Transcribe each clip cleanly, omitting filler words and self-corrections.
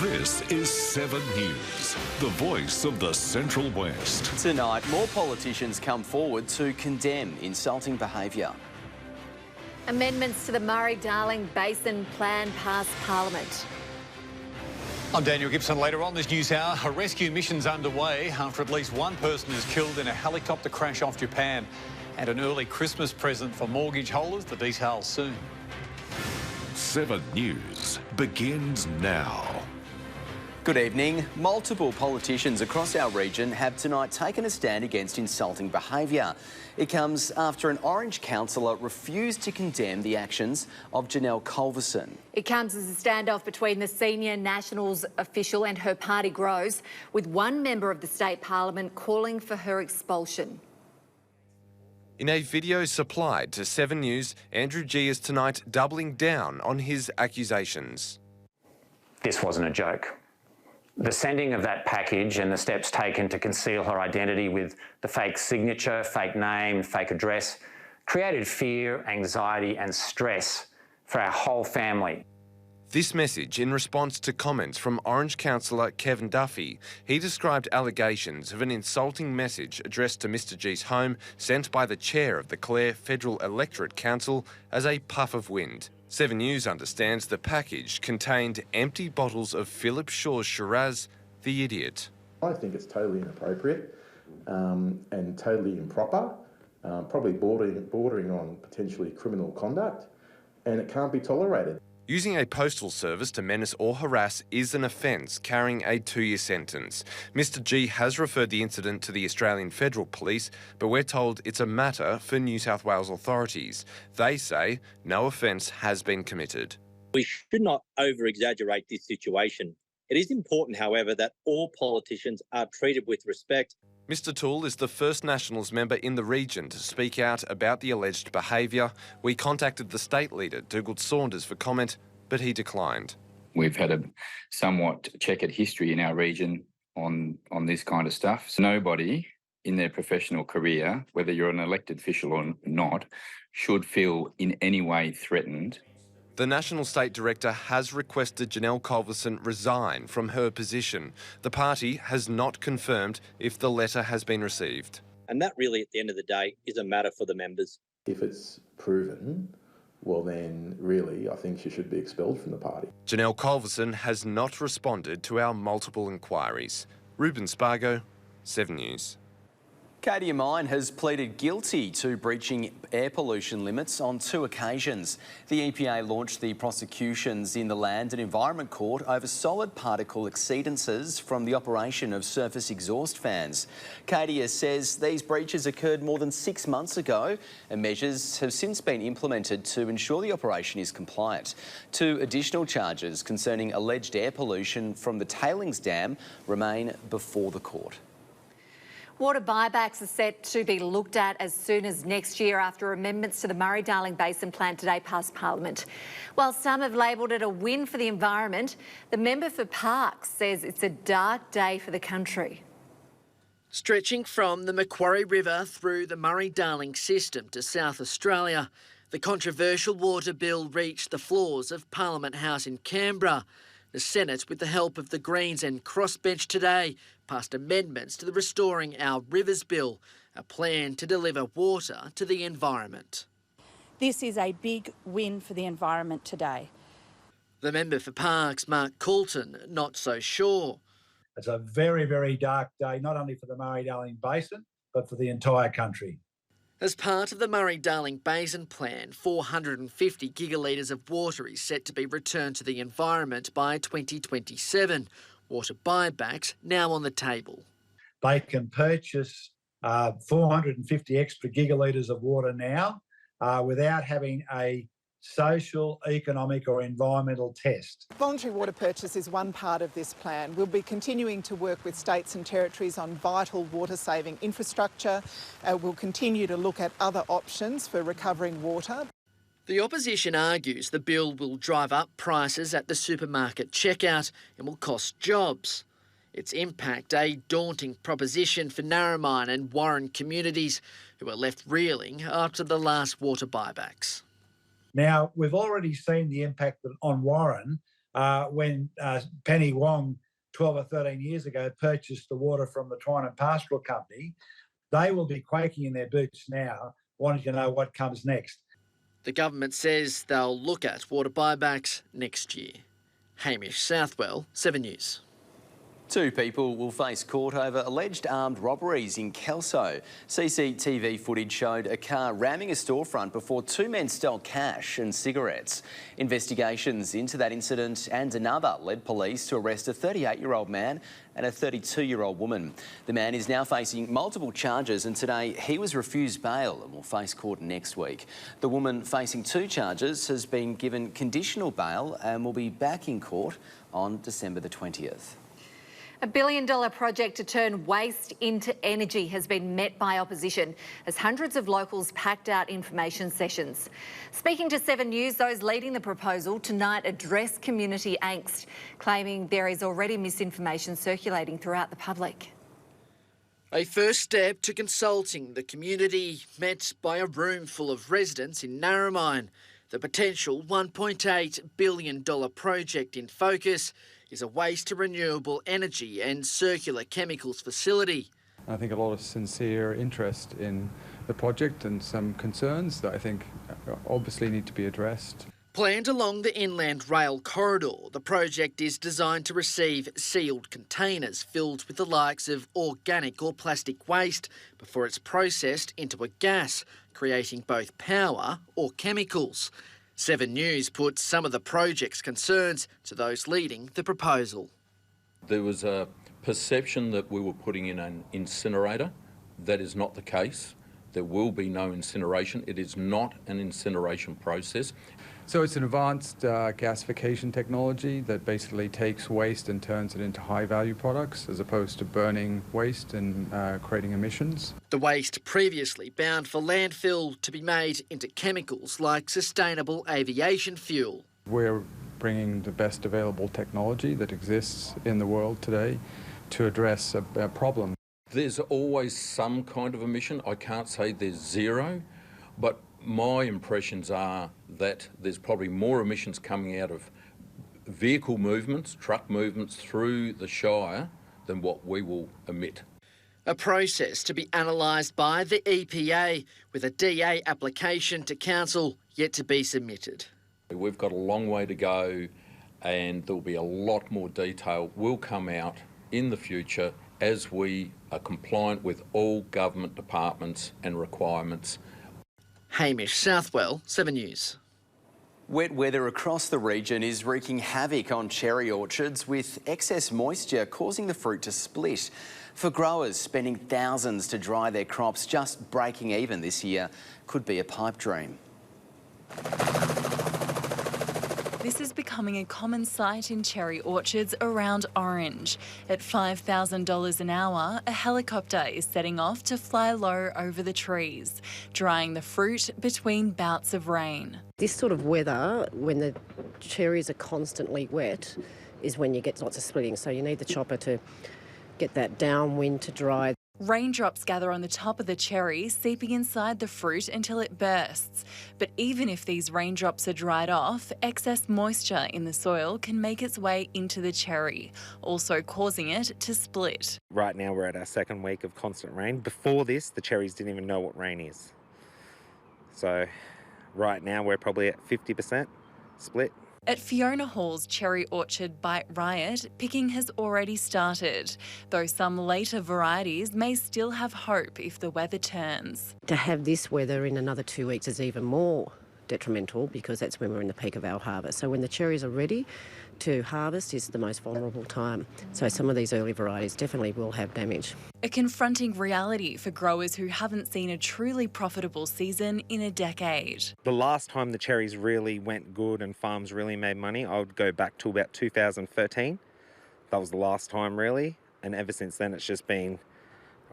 This is 7 News, the voice of the Central West. Tonight, more politicians come forward to condemn insulting behaviour. Amendments to the Murray-Darling Basin Plan pass Parliament. I'm Daniel Gibson. Later on this news hour, a rescue mission's underway after at least one person is killed in a helicopter crash off Japan, and an early Christmas present for mortgage holders. The details soon. 7 News begins now. Good evening. Multiple politicians across our region have tonight taken a stand against insulting behaviour. It comes after an Orange councillor refused to condemn the actions of Janelle Culverson. It comes as a standoff between the senior Nationals official and her party grows, with one member of the state parliament calling for her expulsion. In a video supplied to 7 News, Andrew G is tonight doubling down on his accusations. This wasn't a joke. The sending of that package and the steps taken to conceal her identity with the fake signature, fake name, fake address created fear, anxiety and stress for our whole family. This message in response to comments from Orange councillor Kevin Duffy. He described allegations of an insulting message addressed to Mr G's home sent by the chair of the Clare Federal Electorate Council as a puff of wind. 7 News understands the package contained empty bottles of Philip Shaw's Shiraz, the Idiot. I think it's totally inappropriate and totally improper, probably bordering on potentially criminal conduct, and it can't be tolerated. Using a postal service to menace or harass is an offence, carrying a 2-year sentence. Mr G has referred the incident to the Australian Federal Police, but we're told it's a matter for New South Wales authorities. They say no offence has been committed. We should not over-exaggerate this situation. It is important, however, that all politicians are treated with respect. Mr Toole is the first Nationals member in the region to speak out about the alleged behaviour. We contacted the state leader, Dougald Saunders, for comment, but he declined. We've had a somewhat checkered history in our region on this kind of stuff. So nobody in their professional career, whether you're an elected official or not, should feel in any way threatened. The National State Director has requested Janelle Culverson resign from her position. The party has not confirmed if the letter has been received. And that really, at the end of the day, is a matter for the members. If it's proven, well then really I think she should be expelled from the party. Janelle Culverson has not responded to our multiple inquiries. Ruben Spargo, 7 News. Cadia Mine has pleaded guilty to breaching air pollution limits on 2 occasions. The EPA launched the prosecutions in the Land and Environment Court over solid particle exceedances from the operation of surface exhaust fans. Cadia says these breaches occurred more than 6 months ago, and measures have since been implemented to ensure the operation is compliant. 2 additional charges concerning alleged air pollution from the tailings dam remain before the court. Water buybacks are set to be looked at as soon as next year after amendments to the Murray-Darling Basin Plan today passed Parliament. While some have labelled it a win for the environment, the member for Parkes says it's a dark day for the country. Stretching from the Macquarie River through the Murray-Darling system to South Australia, the controversial water bill reached the floors of Parliament House in Canberra. The Senate, with the help of the Greens and Crossbench today, passed amendments to the Restoring Our Rivers Bill, a plan to deliver water to the environment. This is a big win for the environment today. The member for Parkes, Mark Coulton, not so sure. It's a very, very dark day, not only for the Murray-Darling Basin, but for the entire country. As part of the Murray-Darling Basin Plan, 450 gigalitres of water is set to be returned to the environment by 2027. Water buybacks now on the table. They can purchase 450 extra gigalitres of water now without having a social, economic or environmental test. Voluntary water purchase is one part of this plan. We'll be continuing to work with states and territories on vital water-saving infrastructure. We'll continue to look at other options for recovering water. The opposition argues the bill will drive up prices at the supermarket checkout and will cost jobs. Its impact a daunting proposition for Narromine and Warren communities who are left reeling after the last water buybacks. Now, we've already seen the impact on Warren when Penny Wong 12 or 13 years ago purchased the water from the Twine and Pastoral Company. They will be quaking in their boots now, wanting to know what comes next. The government says they'll look at water buybacks next year. Hamish Southwell, 7 News. 2 people will face court over alleged armed robberies in Kelso. CCTV footage showed a car ramming a storefront before 2 men stole cash and cigarettes. Investigations into that incident and another led police to arrest a 38-year-old man and a 32-year-old woman. The man is now facing multiple charges, and today he was refused bail and will face court next week. The woman facing 2 charges has been given conditional bail and will be back in court on December the 20th. A $1 billion project to turn waste into energy has been met by opposition as hundreds of locals packed out information sessions. Speaking to 7 News, those leading the proposal tonight address community angst, claiming there is already misinformation circulating throughout the public. A first step to consulting the community, met by a room full of residents in Narromine. The potential $1.8 billion project in focus is a waste to renewable energy and circular chemicals facility. I think a lot of sincere interest in the project and some concerns that I think obviously need to be addressed. Planned along the inland rail corridor, the project is designed to receive sealed containers filled with the likes of organic or plastic waste before it's processed into a gas, creating both power or chemicals. 7 News put some of the project's concerns to those leading the proposal. There was a perception that we were putting in an incinerator. That is not the case. There will be no incineration. It is not an incineration process. So it's an advanced gasification technology that basically takes waste and turns it into high-value products as opposed to burning waste and creating emissions. The waste previously bound for landfill to be made into chemicals like sustainable aviation fuel. We're bringing the best available technology that exists in the world today to address a problem. There's always some kind of emission. I can't say there's zero, but my impressions are that there's probably more emissions coming out of vehicle movements, truck movements through the Shire than what we will emit. A process to be analysed by the EPA, with a DA application to Council yet to be submitted. We've got a long way to go, and there'll be a lot more detail will come out in the future as we are compliant with all government departments and requirements. Hamish Southwell, 7 News. Wet weather across the region is wreaking havoc on cherry orchards, with excess moisture causing the fruit to split. For growers spending thousands to dry their crops, just breaking even this year could be a pipe dream. This is becoming a common sight in cherry orchards around Orange. At $5,000 an hour, a helicopter is setting off to fly low over the trees, drying the fruit between bouts of rain. This sort of weather, when the cherries are constantly wet, is when you get lots of splitting. So you need the chopper to get that downwind to dry. Raindrops gather on the top of the cherry, seeping inside the fruit until it bursts. But even if these raindrops are dried off, excess moisture in the soil can make its way into the cherry, also causing it to split. Right now we're at our second week of constant rain. Before this, the cherries didn't even know what rain is. So right now we're probably at 50% split. At Fiona Hall's cherry orchard Bite Riot, picking has already started, though some later varieties may still have hope if the weather turns. To have this weather in another 2 weeks is even more detrimental, because that's when we're in the peak of our harvest. So when the cherries are ready to harvest is the most vulnerable time. So some of these early varieties definitely will have damage. A confronting reality for growers who haven't seen a truly profitable season in a decade. The last time the cherries really went good and farms really made money, I would go back to about 2013. That was the last time really, and ever since then it's just been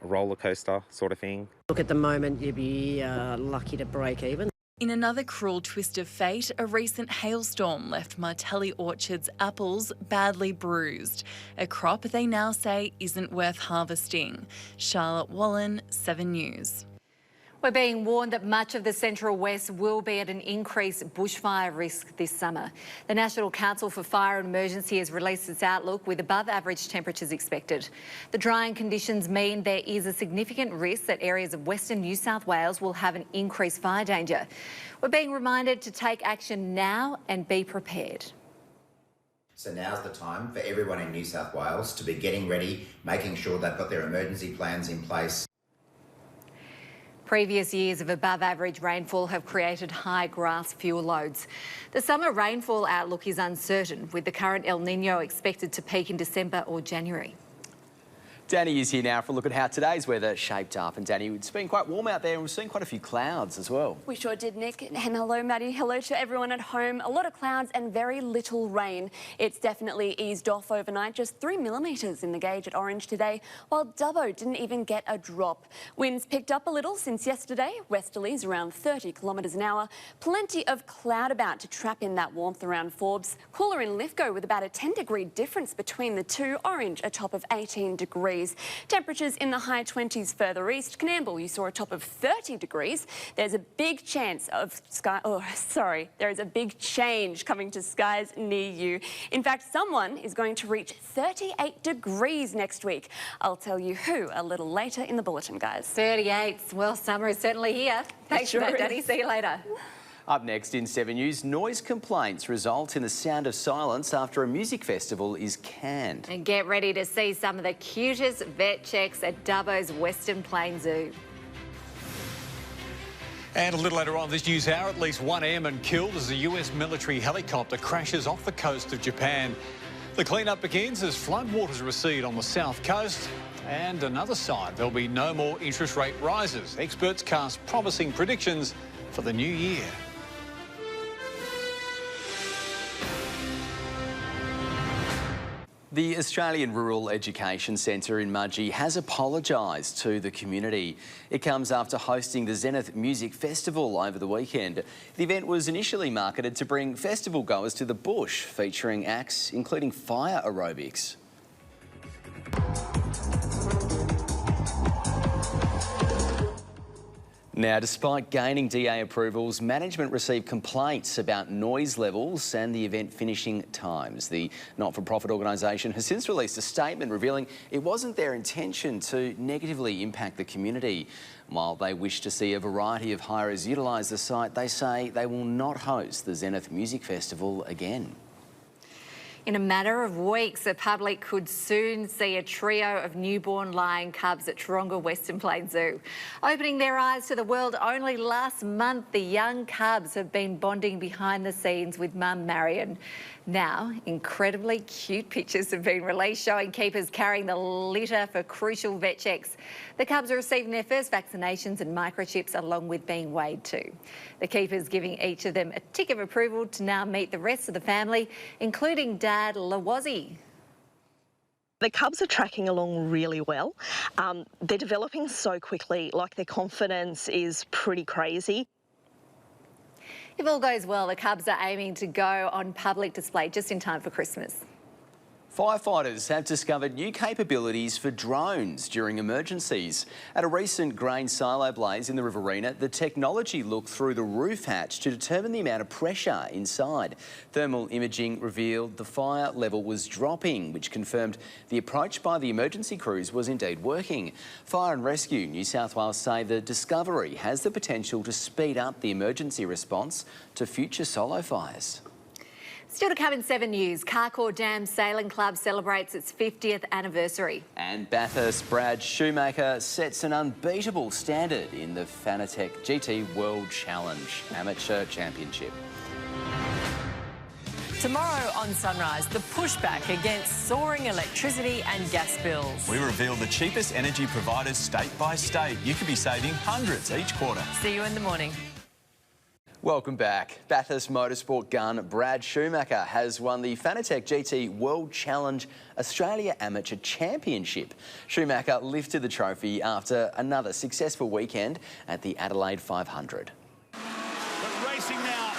a roller coaster sort of thing. Look, at the moment you'd be lucky to break even. In another cruel twist of fate, a recent hailstorm left Martelli Orchard's apples badly bruised, a crop they now say isn't worth harvesting. Charlotte Wallen, 7 News. We're being warned that much of the Central West will be at an increased bushfire risk this summer. The National Council for Fire and Emergency has released its outlook with above average temperatures expected. The drying conditions mean there is a significant risk that areas of Western New South Wales will have an increased fire danger. We're being reminded to take action now and be prepared. So now's the time for everyone in New South Wales to be getting ready, making sure they've got their emergency plans in place. Previous years of above average rainfall have created high grass fuel loads. The summer rainfall outlook is uncertain, with the current El Nino expected to peak in December or January. Danny is here now for a look at how today's weather shaped up. And Danny, it's been quite warm out there and we've seen quite a few clouds as well. We sure did, Nick. And hello, Maddie. Hello to everyone at home. A lot of clouds and very little rain. It's definitely eased off overnight. Just 3 millimetres in the gauge at Orange today, while Dubbo didn't even get a drop. Winds picked up a little since yesterday. Westerlies around 30 kilometres an hour. Plenty of cloud about to trap in that warmth around Forbes. Cooler in Lithgow with about a 10-degree difference between the two. Orange a top of 18 degrees. Temperatures in the high 20s further east. Coonamble, you saw a top of 30 degrees. There's a big chance of there is a big change coming to skies near you. In fact, someone is going to reach 38 degrees next week. I'll tell you who a little later in the bulletin, guys. 38. Well, summer is certainly here. Thanks for that, Danny. See you later. Up next in 7 News, noise complaints result in the sound of silence after a music festival is canned. And get ready to see some of the cutest vet checks at Dubbo's Western Plains Zoo. And a little later on this news hour, at least one airman killed as a US military helicopter crashes off the coast of Japan. The cleanup begins as floodwaters recede on the south coast. And another sign, there'll be no more interest rate rises. Experts cast promising predictions for the new year. The Australian Rural Education Centre in Mudgee has apologised to the community. It comes after hosting the Zenith Music Festival over the weekend. The event was initially marketed to bring festival goers to the bush, featuring acts including fire aerobics. Now, despite gaining DA approvals, management received complaints about noise levels and the event finishing times. The not-for-profit organisation has since released a statement revealing it wasn't their intention to negatively impact the community. While they wish to see a variety of hirers utilise the site, they say they will not host the Zenith Music Festival again. In a matter of weeks, the public could soon see a trio of newborn lion cubs at Taronga Western Plains Zoo. Opening their eyes to the world only last month, the young cubs have been bonding behind the scenes with mum Marion. Now, incredibly cute pictures have been released showing keepers carrying the litter for crucial vet checks. The cubs are receiving their first vaccinations and microchips along with being weighed too. The keepers giving each of them a tick of approval to now meet the rest of the family, including Dad Lawazzi. The cubs are tracking along really well. They're developing so quickly, like their confidence is pretty crazy. If all goes well, the cubs are aiming to go on public display just in time for Christmas. Firefighters have discovered new capabilities for drones during emergencies. At a recent grain silo blaze in the Riverina, the technology looked through the roof hatch to determine the amount of pressure inside. Thermal imaging revealed the fire level was dropping, which confirmed the approach by the emergency crews was indeed working. Fire and Rescue New South Wales say the discovery has the potential to speed up the emergency response to future solo fires. Still to come in 7 News, Carcoar Dam Sailing Club celebrates its 50th anniversary. And Bathurst Brad Shoemaker sets an unbeatable standard in the Fanatec GT World Challenge Amateur Championship. Tomorrow on Sunrise, the pushback against soaring electricity and gas bills. We reveal the cheapest energy providers state by state. You could be saving hundreds each quarter. See you in the morning. Welcome back. Bathurst Motorsport gun Brad Shoemaker has won the Fanatec GT World Challenge Australia Amateur Championship. Shoemaker lifted the trophy after another successful weekend at the Adelaide 500. But racing now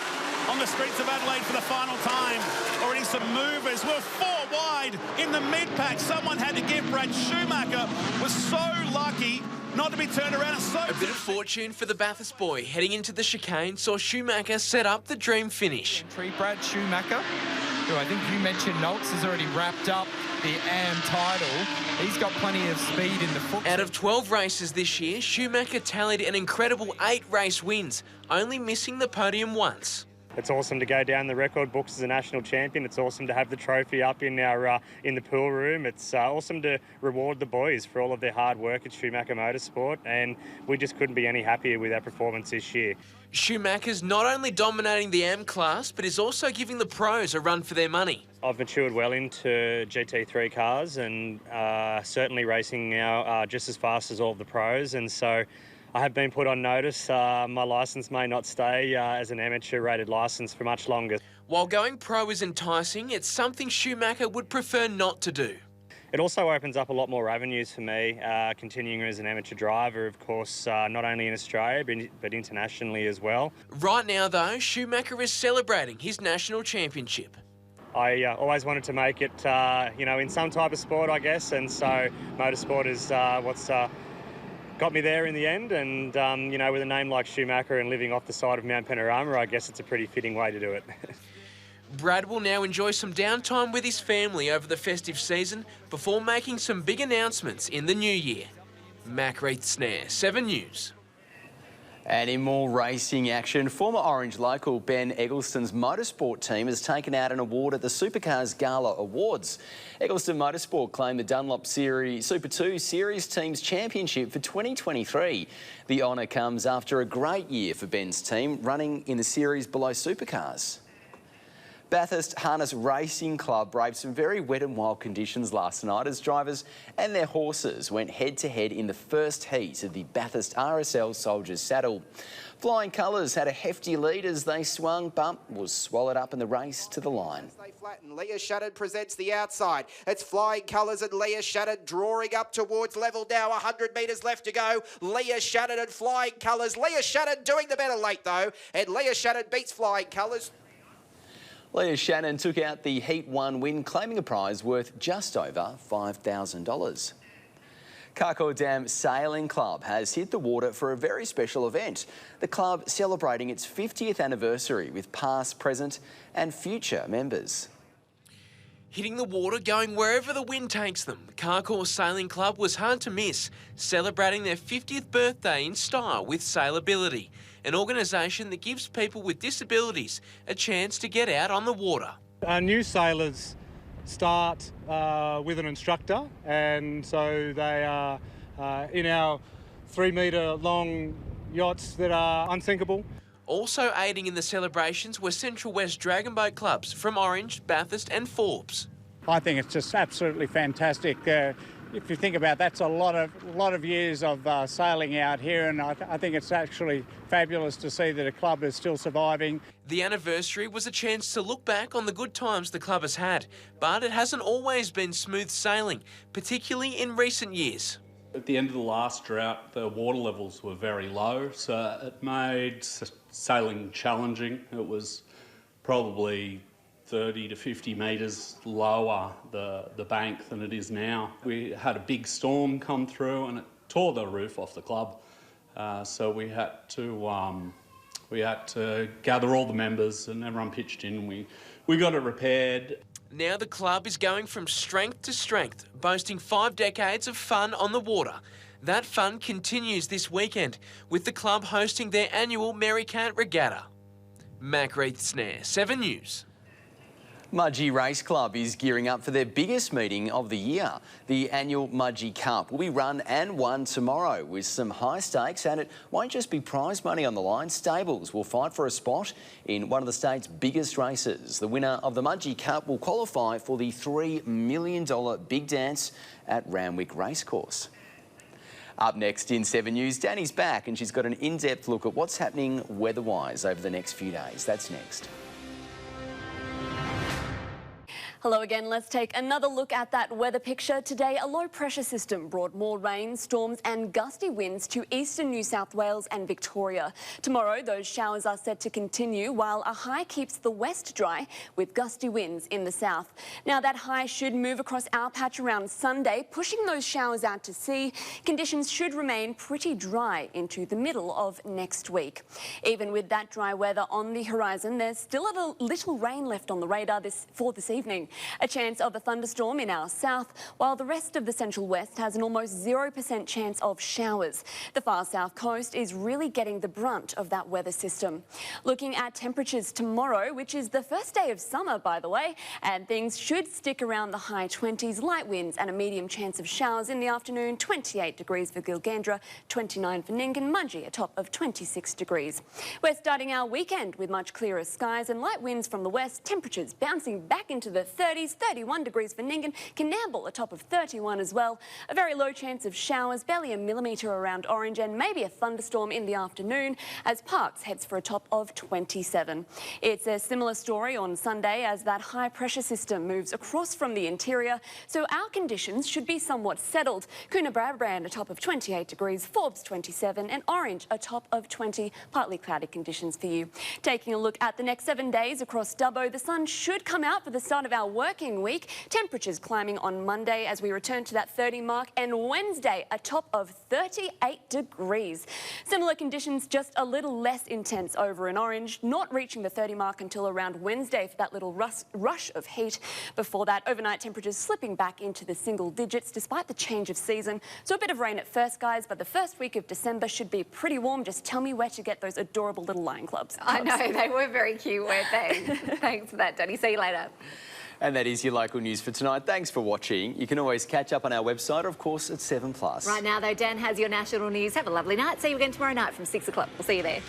on the streets of Adelaide for the final time. Already some movers. We're 4 wide in the mid-pack. Someone had to give. Brad Shoemaker was so lucky not to be turned around. A bit of fortune for the Bathurst boy heading into the chicane saw Schumacher set up the dream finish. Brad Schumacher, who I think you mentioned, Nolts, has already wrapped up the AM title. He's got plenty of speed in the foot. Out of 12 races this year, Schumacher tallied an incredible 8 race wins, only missing the podium once. It's awesome to go down the record books as a national champion. It's awesome to have the trophy up in our in the pool room. It's awesome to reward the boys for all of their hard work at Schumacher Motorsport, and we just couldn't be any happier with our performance this year. Schumacher's not only dominating the AM class, but is also giving the pros a run for their money. I've matured well into GT3 cars and certainly racing now just as fast as all of the pros, and so I have been put on notice. My licence may not stay as an amateur-rated licence for much longer. While going pro is enticing, it's something Schumacher would prefer not to do. It also opens up a lot more avenues for me, continuing as an amateur driver, of course, not only in Australia, but internationally as well. Right now, though, Schumacher is celebrating his national championship. I always wanted to make it, in some type of sport, I guess, and so motorsport is what's got me there in the end, and with a name like Schumacher and living off the side of Mount Panorama, I guess it's a pretty fitting way to do it. Brad will now enjoy some downtime with his family over the festive season before making some big announcements in the new year. Mac Reith-Snare, 7 News. And in more racing action, former Orange local Ben Eggleston's motorsport team has taken out an award at the Supercars Gala Awards. Eggleston Motorsport claimed the Dunlop Series Super 2 Series Teams Championship for 2023. The honour comes after a great year for Ben's team, running in the series below Supercars. Bathurst Harness Racing Club braved some very wet and wild conditions last night as drivers and their horses went head-to-head in the first heat of the Bathurst RSL Soldiers Saddle. Flying Colours had a hefty lead as they swung, but was swallowed up in the race to the line. They flatten. Leah Shattered presents the outside. It's Flying Colours and Leah Shattered drawing up towards level now. 100 metres left to go. Leah Shattered and Flying Colours. Leah Shattered doing the better late though, and Leah Shattered beats Flying Colours. Leah Shannon took out the Heat 1 win, claiming a prize worth just over $5,000. Carcoar Dam Sailing Club has hit the water for a very special event. The club celebrating its 50th anniversary with past, present and future members. Hitting the water, going wherever the wind takes them, Carcoar Sailing Club was hard to miss, celebrating their 50th birthday in style with Sailability, an organisation that gives people with disabilities a chance to get out on the water. New sailors start with an instructor, and so they are in our 3-metre long yachts that are unsinkable. Also aiding in the celebrations were Central West Dragon Boat clubs from Orange, Bathurst and Forbes. I think it's just absolutely fantastic. If you think about that's a lot of years of sailing out here, and I think it's actually fabulous to see that a club is still surviving. The anniversary was a chance to look back on the good times the club has had, but it hasn't always been smooth sailing, particularly in recent years. At the end of the last drought, the water levels were very low, so it made sailing challenging. It was probably 30 to 50 metres lower the bank than it is now. We had a big storm come through and it tore the roof off the club, so we had to gather all the members and everyone pitched in. We got it repaired. Now the club is going from strength to strength, boasting 5 decades of fun on the water. That fun continues this weekend, with the club hosting their annual Merry Cat Regatta. Mac Reith-Snare, 7 News. Mudgee Race Club is gearing up for their biggest meeting of the year. The annual Mudgee Cup will be run and won tomorrow with some high stakes, and it won't just be prize money on the line. Stables will fight for a spot in one of the state's biggest races. The winner of the Mudgee Cup will qualify for the $3 million big dance at Randwick Racecourse. Up next in 7 News, Danny's back and she's got an in-depth look at what's happening weather-wise over the next few days. That's next. Hello again. Let's take another look at that weather picture. Today, a low pressure system brought more rain, storms and gusty winds to eastern New South Wales and Victoria. Tomorrow, those showers are set to continue while a high keeps the west dry with gusty winds in the south. Now, that high should move across our patch around Sunday, pushing those showers out to sea. Conditions should remain pretty dry into the middle of next week. Even with that dry weather on the horizon, there's still a little rain left on the radar for this evening. A chance of a thunderstorm in our south, while the rest of the Central West has an almost 0% chance of showers. The far south coast is really getting the brunt of that weather system. Looking at temperatures tomorrow, which is the first day of summer, by the way, and things should stick around the high 20s, light winds and a medium chance of showers in the afternoon. 28 degrees for Gilgandra, 29 for Nyngan, Mudgee a top of 26 degrees. We're starting our weekend with much clearer skies and light winds from the west, temperatures bouncing back into the 30s, 31 degrees for Nyngan, Coonamble a top of 31 as well. A very low chance of showers, barely a millimetre around Orange and maybe a thunderstorm in the afternoon as Parkes heads for a top of 27. It's a similar story on Sunday as that high pressure system moves across from the interior, so our conditions should be somewhat settled. Coonabarabran a top of 28 degrees, Forbes 27 and Orange a top of 20, partly cloudy conditions for you. Taking a look at the next 7 days across Dubbo, the sun should come out for the start of our working week. Temperatures climbing on Monday as we return to that 30 mark and Wednesday a top of 38 degrees. Similar conditions, just a little less intense over in Orange, not reaching the 30 mark until around Wednesday for that little rush of heat. Before that, overnight temperatures slipping back into the single digits despite the change of season. So a bit of rain at first, guys, but the first week of December should be pretty warm. Just tell me where to get those adorable little lion clubs. I know, they were very cute, weren't they? Thanks for that, Danny. See you later. And that is your local news for tonight. Thanks for watching. You can always catch up on our website, or of course, at 7+. Right now, though, Dan has your national news. Have a lovely night. See you again tomorrow night from 6 o'clock. We'll see you there.